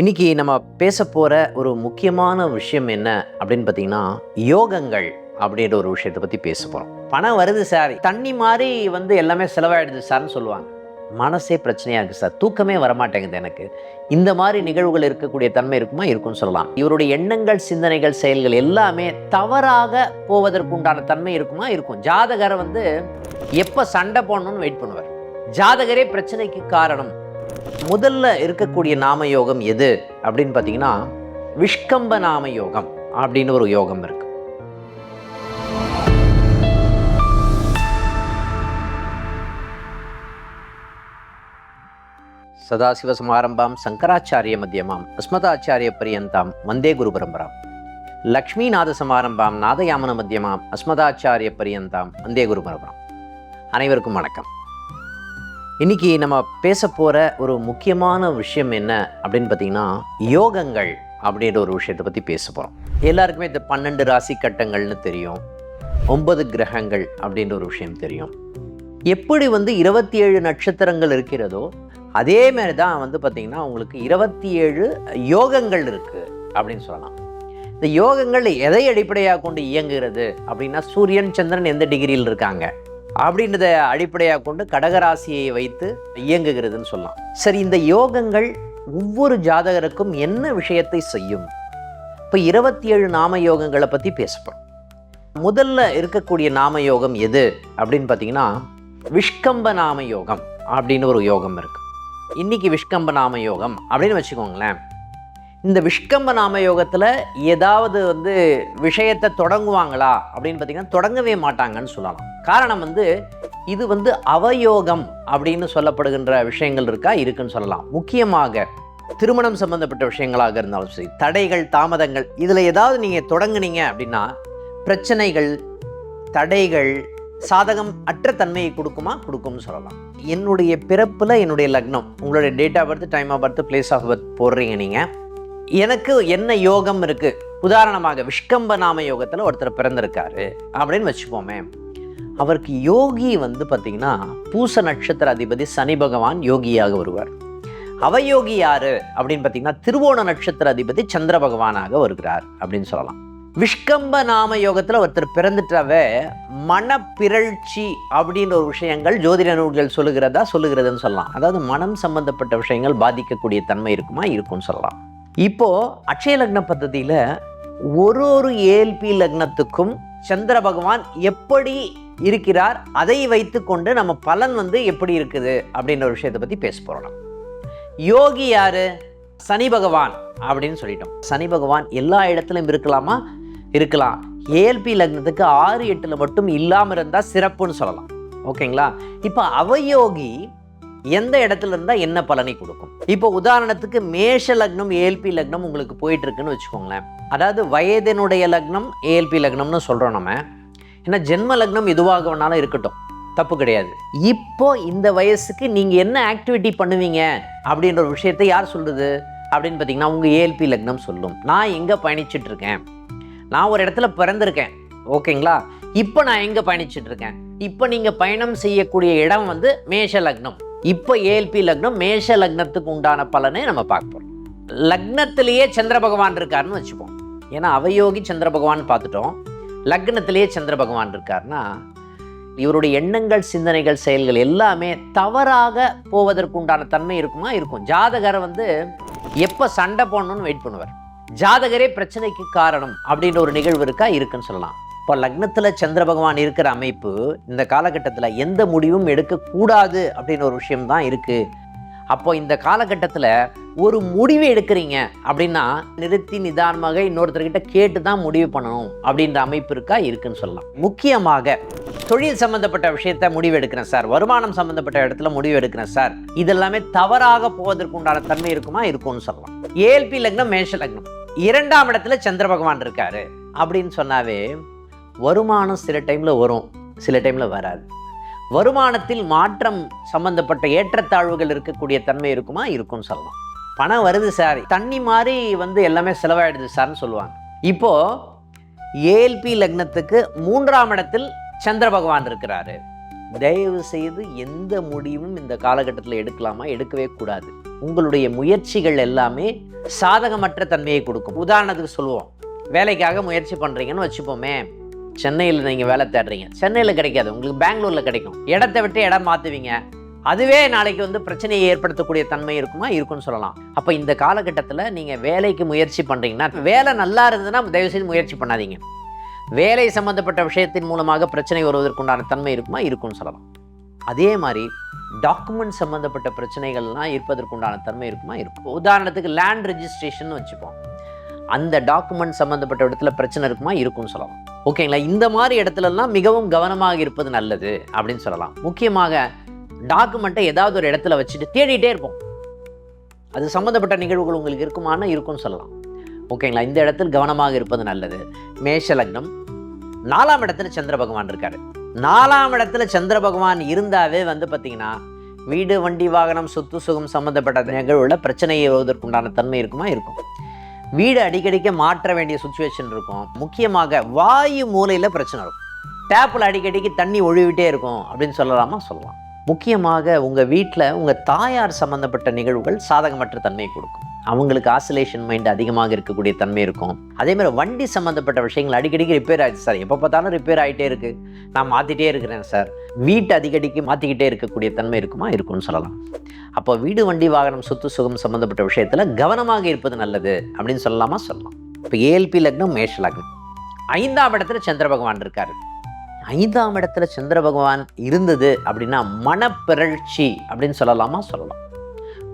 இன்னைக்கு நம்ம பேச போகிற ஒரு முக்கியமான விஷயம் என்ன அப்படின்னு பார்த்தீங்கன்னா, யோகங்கள் அப்படின்ற ஒரு விஷயத்தை பற்றி பேச போகிறோம். பணம் வருது சார், தண்ணி மாதிரி எல்லாமே செலவாயிடுது சார்னு சொல்லுவாங்க. மனசே பிரச்சனையாக இருக்குது சார், தூக்கமே வரமாட்டேங்குது எனக்கு, இந்த மாதிரி நிகழ்வுகள் இருக்கக்கூடிய தன்மை இருக்குமா? இருக்கும்னு சொல்லலாம். இவருடைய எண்ணங்கள், சிந்தனைகள், செயல்கள் எல்லாமே தவறாக போவதற்குண்டான தன்மை இருக்குமா? இருக்கும். ஜாதகரை எப்போ சண்டை போடணும்னு வெயிட் பண்ணுவார். ஜாதகரே பிரச்சனைக்கு காரணம். முதல்ல இருக்கக்கூடிய நாம யோகம் எது அப்படின்னு பார்த்தீங்கன்னா, விஷ்கம்ப நாம யோகம் அப்படின்னு ஒரு யோகம் இருக்கு. சதாசிவ சமாரம்பாம் சங்கராச்சாரிய மத்தியமாம் அஸ்மதாச்சாரிய பரியந்தாம் வந்தே குரு பரம்பராம். லக்ஷ்மிநாத சமாரம்பாம் நாதயாமன மத்தியமாம் அஸ்மதாச்சாரிய பரியந்தாம் வந்தே குரு பரம்பராம். அனைவருக்கும் வணக்கம். இன்னைக்கு நம்ம பேச போகிற ஒரு முக்கியமான விஷயம் என்ன அப்படின்னு பார்த்தீங்கன்னா, யோகங்கள் அப்படின்ற ஒரு விஷயத்தை பற்றி பேச போகிறோம். எல்லாருக்குமே இந்த 12 ராசி கட்டங்கள்னு தெரியும், 9 கிரகங்கள் அப்படின்ற ஒரு விஷயம் தெரியும். எப்படி 27 நட்சத்திரங்கள் இருக்கிறதோ அதே மாதிரி தான் பார்த்தீங்கன்னா உங்களுக்கு 27 யோகங்கள் இருக்குது அப்படின்னு சொல்லலாம். இந்த யோகங்கள் எதை அடிப்படையாக கொண்டு இயங்குகிறது அப்படின்னா, சூரியன் சந்திரன் எந்த டிகிரியில் இருக்காங்க அப்படின்றத அடிப்படையாக கொண்டு கடகராசியை வைத்து இயங்குகிறதுன்னு சொல்லலாம். சரி, இந்த யோகங்கள் ஒவ்வொரு ஜாதகருக்கும் என்ன விஷயத்தை செய்யும்? இப்போ 27 நாம யோகங்களை பற்றி பேசப்படும். முதல்ல இருக்கக்கூடிய நாம யோகம் எது அப்படின்னு பார்த்தீங்கன்னா, விஷ்கம்ப நாம யோகம் அப்படின்னு ஒரு யோகம் இருக்கு. இன்னைக்கு விஷ்கம்ப நாம யோகம் அப்படின்னு வச்சுக்கோங்களேன். இந்த விஷ்கம்ப நாம யோகத்தில் ஏதாவது விஷயத்தை தொடங்குவாங்களா அப்படின்னு பார்த்தீங்கன்னா, தொடங்கவே மாட்டாங்கன்னு சொல்லலாம். காரணம் இது அவயோகம் அப்படின்னு சொல்லப்படுகின்ற விஷயங்கள் இருக்குன்னு சொல்லலாம். முக்கியமாக திருமணம் சம்பந்தப்பட்ட விஷயங்களாக இருந்தாலும் சரி, தடைகள், தாமதங்கள், இதில் ஏதாவது நீங்கள் தொடங்குனீங்க அப்படின்னா பிரச்சனைகள், தடைகள், சாதகம் அற்ற தன்மையை கொடுக்கும்னு சொல்லலாம். என்னுடைய பிறப்பில் என்னுடைய லக்னம், உங்களுடைய date of birth, time of birth, place of birth போடுறீங்க நீங்கள். எனக்கு என்ன யோகம் இருக்குது? உதாரணமாக விஷ்கம்ப நாம யோகத்தில் ஒருத்தர் பிறந்திருக்காரு அப்படின்னு வச்சுப்போமே. அவருக்கு யோகி பார்த்தீங்கன்னா பூச நட்சத்திர அதிபதி சனி பகவான் யோகியாக வருவார். அவயோகி யாரு அப்படின்னு பார்த்தீங்கன்னா, திருவோண நட்சத்திர அதிபதி சந்திர பகவானாக வருகிறார் அப்படின்னு சொல்லலாம். விஷ்கம்ப நாம யோகத்தில் ஒருத்தர் பிறந்துட்டாவே மனப்பிறழ்ச்சி அப்படின்ற ஒரு விஷயங்கள் ஜோதிட நூல்கள் சொல்லுகிறதுன்னு சொல்லலாம். அதாவது மனம் சம்பந்தப்பட்ட விஷயங்கள் பாதிக்கக்கூடிய தன்மை இருக்கும்னு சொல்லலாம். இப்போ அட்சய லக்ன பద్ధதியில் ஒரு ஏஎல்பி லக்னத்துக்கும் சந்திர பகவான் எப்படி இருக்கிறார், அதை வைத்து கொண்டு நம்ம பலன் எப்படி இருக்குது அப்படின்ற ஒரு விஷயத்தை பற்றி பேச போகிறோம். யோகி யாரு? சனி பகவான் அப்படின்னு சொல்லிட்டோம். சனி பகவான் எல்லா இடத்துலையும் இருக்கலாமா? இருக்கலாம். ஏஎல்பி லக்னத்துக்கு 6, 8 மட்டும் இல்லாமல் இருந்தால் சிறப்புன்னு சொல்லலாம். ஓகேங்களா? இப்போ அவயோகி எந்த இடத்துல இருந்தால் என்ன பலனை கொடுக்கும்? இப்போ உதாரணத்துக்கு மேஷ லக்னம் ஏஎல்பி லக்னம் உங்களுக்கு போயிட்டு இருக்குன்னு வச்சுக்கோங்களேன். அதாவது வயதினுடைய லக்னம் ஏஎல்பி லக்னம்னு சொல்கிறோம் நம்ம. ஏன்னா ஜென்ம லக்னம் எதுவாக வேணாலும் இருக்கட்டும், தப்பு கிடையாது. இப்போ இந்த வயசுக்கு நீங்கள் என்ன ஆக்டிவிட்டி பண்ணுவீங்க அப்படின்ற ஒரு விஷயத்தை யார் சொல்லுது அப்படின்னு பார்த்தீங்கன்னா, உங்கள் ஏஎல்பி லக்னம் சொல்லும். நான் எங்கே பயணிச்சுட்டு இருக்கேன், நான் ஒரு இடத்துல பிறந்திருக்கேன், ஓகேங்களா? இப்போ நான் எங்கே பயணிச்சுட்டு இருக்கேன்? இப்போ நீங்கள் பயணம் செய்யக்கூடிய இடம் மேஷ லக்னம். இப்போ ஏஎல்பி லக்னம் மேஷ லக்னத்துக்கு உண்டான பலனை நம்ம பார்க்க போகிறோம். லக்னத்திலேயே சந்திர பகவான் இருக்காருன்னு வச்சுப்போம். ஏன்னா அவயோகி சந்திர பகவான் பார்த்துட்டோம். லக்னத்திலேயே சந்திர பகவான் இருக்காருன்னா இவருடைய எண்ணங்கள், சிந்தனைகள், செயல்கள் எல்லாமே தவறாக போவதற்குண்டான தன்மை இருக்குமா? இருக்கும். ஜாதகரை எப்போ சண்டை போடணும்னு வெயிட் பண்ணுவார். ஜாதகரே பிரச்சனைக்கு காரணம் அப்படின்ற ஒரு நிகழ்வு இருக்குன்னு சொல்லலாம். இப்போ லக்னத்தில் சந்திர பகவான் இருக்கிற அமைப்பு இந்த காலகட்டத்தில் எந்த முடிவும் எடுக்கக்கூடாது அப்படின்னு ஒரு விஷயம்தான் இருக்குது. அப்போ இந்த காலகட்டத்தில் ஒரு முடிவு எடுக்கிறீங்க அப்படின்னா நிறுத்தி நிதானமாக இன்னொருத்தர்கிட்ட கேட்டு தான் முடிவு பண்ணணும் அப்படின்ற அமைப்பு இருக்குன்னு சொல்லலாம். முக்கியமாக தொழில் சம்பந்தப்பட்ட விஷயத்த முடிவு எடுக்கிறேன் சார், வருமானம் சம்பந்தப்பட்ட இடத்துல முடிவு எடுக்கிறேன் சார், இதெல்லாமே தவறாக போவதற்கு உண்டான தன்மை இருக்கும்னு சொல்லலாம். ஏஎல்பி லக்னம் மேஷ லக்னம் 2ஆம் இடத்துல சந்திர பகவான் இருக்காரு அப்படின்னு சொன்னாவே வருமானம் சில டைமில் வரும், சில டைமில் வராது. வருமானத்தில் மாற்றம் சம்பந்தப்பட்ட ஏற்றத்தாழ்வுகள் இருக்கக்கூடிய தன்மை இருக்கும்னு சொல்லலாம். பணம் வருது சார், தண்ணி மாதிரி எல்லாமே செலவாயிடுது சார்னு சொல்லுவாங்க. இப்போது ஏஎல்பி லக்னத்துக்கு 3ஆம் இடத்தில் சந்திர பகவான் இருக்கிறாரு. தயவு செய்து எந்த முடிவும் இந்த காலகட்டத்தில் எடுக்கலாமா, எடுக்கவே கூடாது. உங்களுடைய முயற்சிகள் எல்லாமே சாதகமற்ற தன்மையை கொடுக்கும். உதாரணத்துக்கு சொல்லுவோம், வேலைக்காக முயற்சி பண்ணுறீங்கன்னு வச்சுப்போமே. சென்னையில் நீங்கள் வேலை தேடுறீங்க, சென்னையில் கிடைக்காது, உங்களுக்கு பெங்களூரில் கிடைக்கும். இடத்த விட்டு இடம் மாற்றுவீங்க, அதுவே நாளைக்கு வந்து பிரச்சனையை ஏற்படுத்தக்கூடிய தன்மை இருக்குமா, இருக்குன்னு சொல்லலாம். அப்போ இந்த காலகட்டத்தில் நீங்கள் வேலைக்கு முயற்சி பண்ணுறீங்கன்னா, வேலை நல்லா இருந்ததுன்னா தயவுசெய்து முயற்சி பண்ணாதீங்க. வேலை சம்மந்தப்பட்ட விஷயத்தின் மூலமாக பிரச்சனை வருவதற்குண்டான தன்மை இருக்குமா, இருக்குன்னு சொல்லலாம். அதே மாதிரி டாக்குமெண்ட் சம்மந்தப்பட்ட பிரச்சனைகள்லாம் இருப்பதற்குண்டான தன்மை இருக்குமா, இருக்கும். உதாரணத்துக்கு லேண்ட் ரெஜிஸ்ட்ரேஷன் வச்சுப்போம், அந்த டாக்குமெண்ட் சம்மந்தப்பட்ட இடத்துல பிரச்சனை இருக்குமா, இருக்குன்னு சொல்லலாம். ஓகேங்களா? இந்த மாதிரி இடத்துலலாம் மிகவும் கவனமாக இருப்பது நல்லது அப்படின்னு சொல்லலாம். முக்கியமாக டாக்குமெண்ட்டை ஏதாவது ஒரு இடத்துல வச்சுட்டு தேடிட்டே இருப்போம், அது சம்மந்தப்பட்ட நிகழ்வுகள் உங்களுக்கு இருக்குமானா, இருக்குன்னு சொல்லலாம். ஓகேங்களா? இந்த இடத்தில் கவனமாக இருப்பது நல்லது. மேஷ லக்னம், 4ஆம் இடத்துல சந்திர பகவான் இருக்காரு. 4ஆம் இடத்துல சந்திர பகவான் இருந்தாவே வந்து பார்த்தீங்கன்னா, வீடு வண்டி வாகனம் சொத்து சுகம் சம்மந்தப்பட்ட நிகழ்வுல பிரச்சனை வருவதற்குண்டான தன்மை இருக்குமா, இருக்கும். வீடு அடிக்கடிக்க மாற்ற வேண்டிய சுச்சுவேஷன் இருக்கும். முக்கியமாக வாயு மூலையில் பிரச்சனை இருக்கும். டேப்பில் அடிக்கடிக்கு தண்ணி ஒழுவிட்டே இருக்கும் அப்படின்னு சொல்லலாமா, சொல்லலாம். முக்கியமாக உங்கள் வீட்டில் உங்கள் தாயார் சம்மந்தப்பட்ட நிகழ்வுகள் சாதகமற்ற தன்மையை கொடுக்கும். அவங்களுக்கு ஆசிலேஷன் மைண்ட் அதிகமாக இருக்கக்கூடிய தன்மை இருக்கும். அதேமாதிரி வண்டி சம்மந்தப்பட்ட விஷயங்கள் அடிக்கடிக்கு ரிப்பேர் ஆகிடுச்சு சார், எப்போ பார்த்தாலும் ரிப்பேர் ஆகிட்டே இருக்குது, நான் மாற்றிட்டே இருக்கிறேன் சார், வீட்டை அடிக்கடிக்கு மாற்றிக்கிட்டே இருக்கக்கூடிய தன்மை இருக்குமா, இருக்குன்னு சொல்லலாம். அப்போ வீடு வண்டி வாகனம் சொத்து சுகம் சம்மந்தப்பட்ட விஷயத்தில் கவனமாக இருப்பது நல்லது அப்படின்னு சொல்லலாமா, சொல்லலாம். இப்போ ஏஎல்பி லக்னம், மேஷ லக்னம், 5ஆம் இடத்துல சந்திர பகவான் இருக்காரு. 5ஆம் இடத்துல சந்திர பகவான் இருந்தது அப்படின்னா மனப்பிறழ்ச்சி அப்படின்னு சொல்லலாமா, சொல்லலாம்.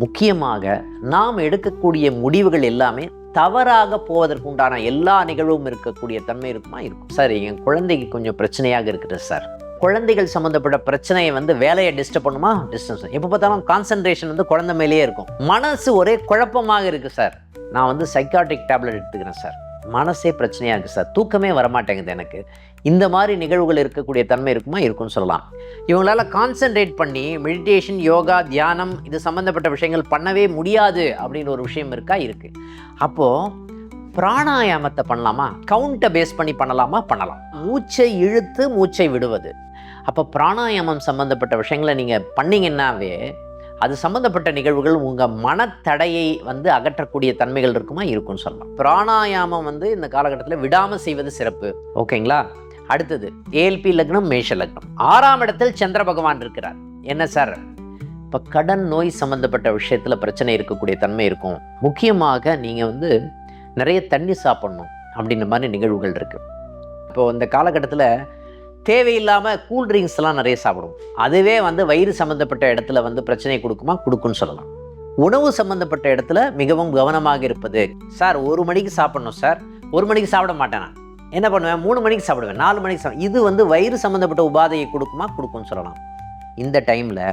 முக்கியமாக நாம் எடுக்கக்கூடிய முடிவுகள் எல்லாமே தவறாக போவதற்குண்டான எல்லா நிகழ்வும் இருக்கக்கூடிய தன்மை இருக்குமா, இருக்கும். சார் என் குழந்தைக்கு கொஞ்சம் பிரச்சனையாக இருக்குது சார், குழந்தைகள் சம்மந்தப்பட்ட பிரச்சனையை வந்து வேலையை டிஸ்டர்ப் பண்ணுமா, டிஸ்டன்ஸ், எப்போ பார்த்தாலும் கான்சன்ட்ரேஷன் வந்து குழந்தை மேலேயே இருக்கும், மனசு ஒரே குழப்பமாக இருக்குது சார், நான் வந்து சைக்காட்ரிக் டேப்லெட் எடுத்துக்கிறேன் சார், மனசே பிரச்சனையாக இருக்குது சார், தூக்கமே வரமாட்டேங்குது எனக்கு, இந்த மாதிரி நிகழ்வுகள் இருக்கக்கூடிய தன்மை இருக்குமா, இருக்குன்னு சொல்லலாம். இவங்களால கான்சென்ட்ரேட் பண்ணி மெடிடேஷன், யோகா, தியானம் இது சம்மந்தப்பட்ட விஷயங்கள் பண்ணவே முடியாது அப்படின்னு ஒரு விஷயம் இருக்கா, இருக்குது. அப்போது பிராணாயாமத்தை பண்ணலாமா, கவுண்ட்டை பேஸ் பண்ணி பண்ணலாமா, பண்ணலாம். மூச்சை இழுத்து மூச்சை விடுவது. அப்போ பிராணாயாமம் சம்மந்தப்பட்ட விஷயங்களை நீங்கள் பண்ணிங்கன்னாவே அது சம்மந்தப்பட்ட நிகழ்வுகள் உங்கள் மனத்தடையை வந்து அகற்றக்கூடிய தன்மைகள் இருக்குமா, இருக்குன்னு சொல்லலாம். பிராணாயாமம் வந்து இந்த காலகட்டத்தில் விடாமல் செய்வது சிறப்பு. ஓகேங்களா? அடுத்தது ஏஎல்பி லக்னம், மேஷ லக்னம், 6ஆம் இடத்தில் சந்திர பகவான் இருக்கிறார். என்ன சார், இப்போ கடன் நோய் சம்மந்தப்பட்ட விஷயத்தில் பிரச்சனை இருக்கக்கூடிய தன்மை இருக்கும். முக்கியமாக நீங்கள் வந்து நிறைய தண்ணி சாப்பிட்ணும் அப்படின்ற மாதிரி நிகழ்வுகள் இருக்குது. இப்போது இந்த காலகட்டத்தில் தேவையில்லாமல் கூல்ட்ரிங்க்ஸ்லாம் நிறைய சாப்பிடும், அதுவே வந்து வயிறு சம்மந்தப்பட்ட இடத்துல வந்து பிரச்சனை கொடுக்குமா, கொடுக்குன்னு சொல்லலாம். உணவு சம்மந்தப்பட்ட இடத்துல மிகவும் கவனமாக இருப்பது. சார் 1 மணிக்கு சாப்பிட்ணும் சார், 1 மணிக்கு சாப்பிட மாட்டேன், நான் என்ன பண்ணுவேன், 3 மணிக்கு சாப்பிடுவேன், 4 மணிக்கு சாப்பிடுவேன், இது வந்து வயிறு சம்மந்தப்பட்ட உபாதையை கொடுக்குமா, கொடுக்குன்னு சொல்லலாம். இந்த டைமில்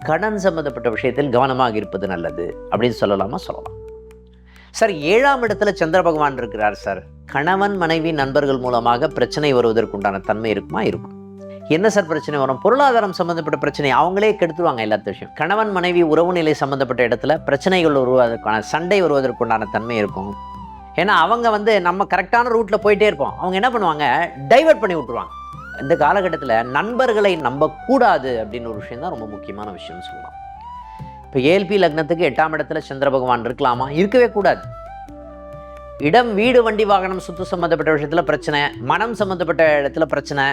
கடன் சம்மந்தப்பட்ட விஷயத்தில் கவனமாக இருப்பது நல்லது அப்படின்னு சொல்லலாமா, சொல்லலாம். சார் 7ஆம் இடத்துல சந்திர பகவான் இருக்கிறார் சார், கணவன் மனைவி நண்பர்கள் மூலமாக பிரச்சனை வருவதற்குண்டான தன்மை இருக்குமா, இருக்கும். என்ன சார் பிரச்சனை வரும், பொருளாதாரம் சம்மந்தப்பட்ட பிரச்சனை அவங்களே கெடுத்துருவாங்க எல்லா விஷயம். கணவன் மனைவி உறவு நிலை சம்மந்தப்பட்ட இடத்துல பிரச்சனைகள் வருவதற்கான, சண்டை வருவதற்குண்டான தன்மை இருக்கும். ஏன்னா அவங்க வந்து நம்ம கரெக்டான ரூட்டில் போயிட்டே இருப்போம், அவங்க என்ன பண்ணுவாங்க, டைவர்ட் பண்ணி விட்டுருவாங்க. இந்த காலகட்டத்தில் நண்பர்களை நம்பக்கூடாது அப்படின்னு ஒரு விஷயம் தான் ரொம்ப முக்கியமான விஷயம்னு சொல்லலாம். இப்போ ஏஎல்பி லக்னத்துக்கு 8ஆம் இடத்துல சந்திர பகவான் இருக்கலாமா, இருக்கவே கூடாது. இடம் வீடு வண்டி வாகனம் சொத்து சம்மந்தப்பட்ட விஷயத்தில் பிரச்சனை, மனம் சம்மந்தப்பட்ட இடத்துல பிரச்சனை,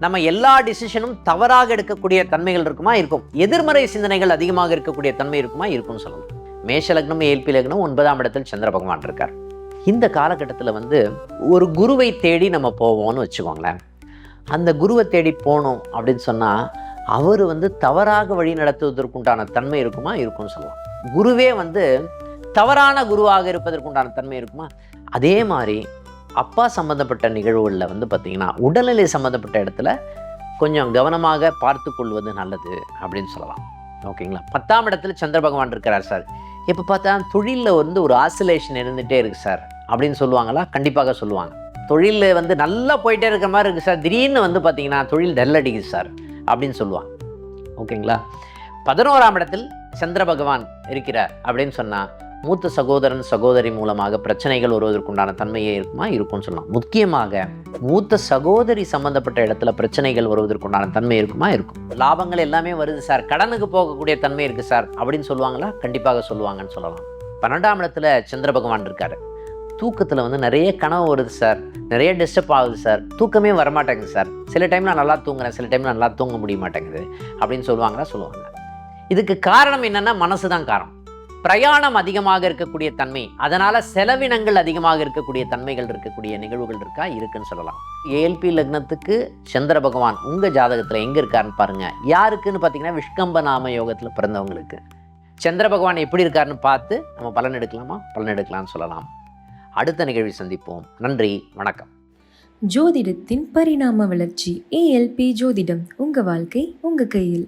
நம்ம எல்லா டிசிஷனும் தவறாக எடுக்கக்கூடிய தன்மைகள் இருக்குமா, இருக்கும். எதிர்மறை சிந்தனைகள் அதிகமாக இருக்கக்கூடிய தன்மை இருக்குமா, இருக்கும்னு சொல்லலாம். மேஷ லக்னம், ஏஎல்பி லக்னம், 9ஆம் இடத்தில் சந்திர பகவான் இருக்கார். இந்த காலகட்டத்தில் வந்து ஒரு குருவை தேடி நம்ம போவோம்னு வச்சுக்கோங்களேன். அந்த குருவை தேடி போனோம் அப்படின்னு சொன்னால் அவர் வந்து தவறாக வழி நடத்துவதற்குண்டான தன்மை இருக்குமா, இருக்கும்னு சொல்லலாம். குருவே வந்து தவறான குருவாக இருப்பதற்குண்டான தன்மை இருக்குமா. அதே மாதிரி அப்பா சம்மந்தப்பட்ட நிகழ்வுகளில் வந்து பார்த்திங்கன்னா உடல்நிலை சம்மந்தப்பட்ட இடத்துல கொஞ்சம் கவனமாக பார்த்து கொள்வது நல்லது அப்படின்னு சொல்லலாம். ஓகேங்களா? 10ஆம் இடத்துல சந்திர பகவான் இருக்கிறார் சார், இப்போ பார்த்தா தொழிலில் வந்து ஒரு ஆசிலேஷன் இருந்துகிட்டே இருக்குது சார் அப்படின்னு சொல்லுவாங்களா, கண்டிப்பாக சொல்லுவாங்க. தொழிலில் வந்து நல்லா போயிட்டே இருக்கிற மாதிரி இருக்குது சார், திடீர்னு வந்து பார்த்திங்கன்னா தொழில் டல் அடிக்குது சார் அப்படின்னு சொல்லுவாங்க. ஓகேங்களா? 11ஆம் இடத்தில் சந்திர பகவான் இருக்கிறார் அப்படின்னு சொன்னால் மூத்த சகோதரன் சகோதரி மூலமாக பிரச்சனைகள் வருவதற்குண்டான தன்மையே இருக்கும்னு சொல்லலாம். முக்கியமாக மூத்த சகோதரி சம்பந்தப்பட்ட இடத்துல பிரச்சனைகள் வருவதற்குண்டான தன்மை இருக்கும். லாபங்கள் எல்லாமே வருது சார், கடனுக்கு போகக்கூடிய தன்மை இருக்கு சார் அப்படின்னு சொல்லுவாங்களா? கண்டிப்பாக சொல்லுவாங்கன்னு சொல்லலாம். 12ஆம் இடத்துல சந்திர பகவான் இருக்காரு. தூக்கத்தில் நிறைய கனவு வருது சார், நிறைய டிஸ்டர்ப் ஆகுது சார், தூக்கமே வரமாட்டேங்குது சார், சில டைம் நான் நல்லா தூங்குறேன், சில டைம் நல்லா தூங்க முடிய மாட்டேங்குது அப்படின்னு சொல்லுவாங்க. இதுக்கு காரணம் என்னன்னா மனசு தான் காரணம். பிரயாணம் அதிகமாக இருக்கக்கூடிய தன்மை, அதனால செலவினங்கள் அதிகமாக இருக்கக்கூடிய தன்மைகள் இருக்கக்கூடிய நிகழ்வுகள் இருக்குன்னு சொல்லலாம். ஏஎல்பி லக்னத்துக்கு சந்திர பகவான் உங்க ஜாதகத்துல எங்க இருக்காருன்னு பாருங்க. யாருக்குன்னு பார்த்தீங்கன்னா விஷ்கம்ப நாம யோகத்துல பிறந்தவங்களுக்கு சந்திர பகவான் எப்படி இருக்காருன்னு பார்த்து நம்ம பலன் எடுக்கலாம்னு சொல்லலாம். அடுத்த நிகழ்வில் சந்திப்போம். நன்றி, வணக்கம். ஜோதிடத்தின் பரிணாம வளர்ச்சி. ஏஎல்பி ஜோதிடம். உங்க வாழ்க்கை உங்க கையில்.